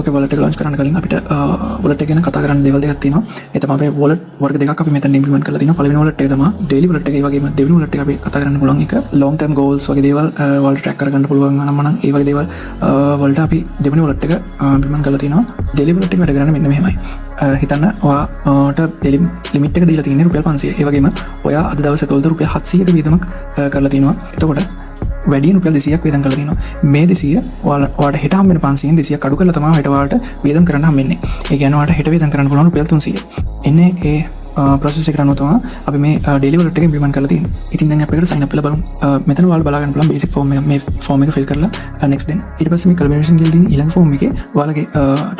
ඕකේ wallet එක launch කරන්න කලින් අපිට wallet එක ගැන කතා කරන්න දේවල් දෙකක් තියෙනවා. ඒ තමයි අපේ wallet වර්ග දෙකක් අපි මෙතන implement කරලා තිනවා. පළවෙනි wallet එක තමයි daily wallet එක. ඒ වගේම දෙවෙනි wallet එක අපි කතා කරන්න පුළුවන් එක long term goals වගේ දේවල් wallet track කරගන්න පුළුවන් නම් ඒ වගේ දේවල් වලට අපි දෙවෙනි wallet එක implement කරලා තිනවා. daily wallet එක වැඩ කරන්නේ මෙන්න මෙහෙමයි. හිතන්න ඔයාට daily limit එක දීලා තියෙන්නේ රුපියල් 500. ඒ වගේම ඔයා අද දවසේ තොල්ද රුපියල් 700ක වියදමක් කරලා තිනවා. එතකොට වැඩියෙන් රුපියල් 200ක් වියදම් කරලා තිනවා. මේ 200 ඔයාලට හෙට හම්බෙන 500න් 200ක් අඩු කරලා තමයි හෙට ඔයාලට වියදම් කරන්න හම්බෙන්නේ. ඒ කියන්නේ ඔයාලට හෙට වියදම් කරන්න පුළුවන් රුපියල් 300. එන්නේ ඒ process එකට අනුව තමයි අපි මේ daily wallet එක implement කරලා තියෙන්නේ. ඉතින් දැන් app එකට sign up කරලා බලමු. මෙතන ඔයාලා බලා ගන්න පුළුවන් basic form එක මේ form එක fill කරලා next දෙන්න. ඊට පස්සේ මේ collaboration කියලා තියෙන ඊළඟ form එකේ ඔයාලගේ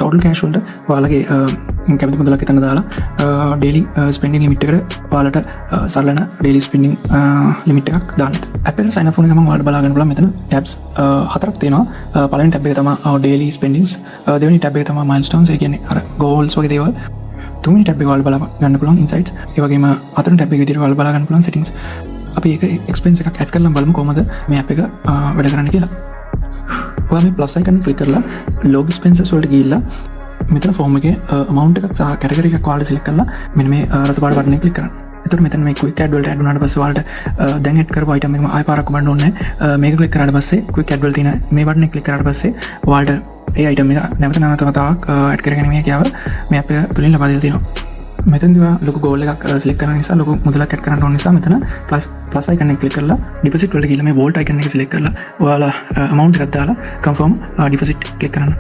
total cash වලට ඔයාලගේ කැමති මුදලක් එතන දාලා daily spending limit එකට ඔයාලට සරලන daily spending limit එකක් දාන්න. app එකට sign up වුණ ගමන් ඔයාලට බලා ගන්න පුළුවන් මෙතන tabs හතරක් තියෙනවා. පළවෙනි tab එක තමයි daily spendings. දෙවෙනි tab එක තමයි milestones. ඒ කියන්නේ අර goals වගේ දේවල්. තුන්වෙනි tab එක ඔයාලා බලා ගන්න පුළුවන් insights. ඒ වගේම හතරවෙනි tab එක විදිහට ඔයාලා බලා ගන්න පුළුවන් settings. අපි ඒක expense එකක් add කරලා බලමු කොහොමද මේ app එක වැඩ කරන්නේ කියලා. ඔයා මේ plus icon එක click කරලා log expenses වලට ගිහිල්ලා මෙතන form එකේ amount එකක් සහ category එකක් ඔයාලා select කරලා මෙන්න මේ රතු පාට button එක click කරන්න. එතකොට මෙතන මේ quick add වලට add වුණාට පස්සේ ඔයාලට දැන් add කරපු item එකම ආයෙ පාරක් බලන්න ඕනේ නැහැ. මේක click කරාට පස්සේ quick add වල තියෙන මේ button එක click කරාට පස්සේ ඔයාලට ඒ item එක නැවත වතාවක් add කරගැනීමේ හැකියාව මේ app එක තුලින් ලබා දෙලා තියෙනවා. මෙතනදී ලොකු goal එකක් select කරන නිසා ලොකු මුදලක් add කරන්න ඕන නිසා මෙතන plus icon එක click කරලා deposit වලට ගිහලා මේ vault icon එක select කරලා ඔයාලා amount එකක් දාලා confirm deposit click කරන්න.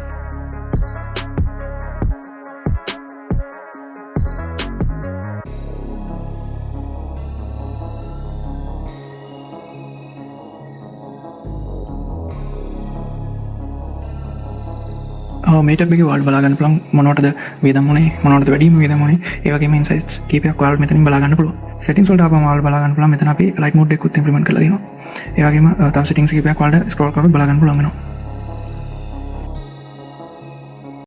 මේ ටැබ් එකේ ඔයාලට බලා ගන්න පුළුවන් මොනවටද වියදම් උනේ මොනවටද වැඩිම වියදම් උනේ ඒ වගේම ඉන්සයිට්ස් කීපයක් ඔයාලට මෙතනින් බලා ගන්න පුළුවන්. settings වලට ආපුවම ඔයාලට බලා ගන්න පුළුවන් මෙතන අපි light mode එකකුත් implement කරලා තියෙනවා. ඒ වගේම තව settings කීපයක් ඔයාලට scroll කරලා බලා ගන්න පුළුවන් වෙනවා.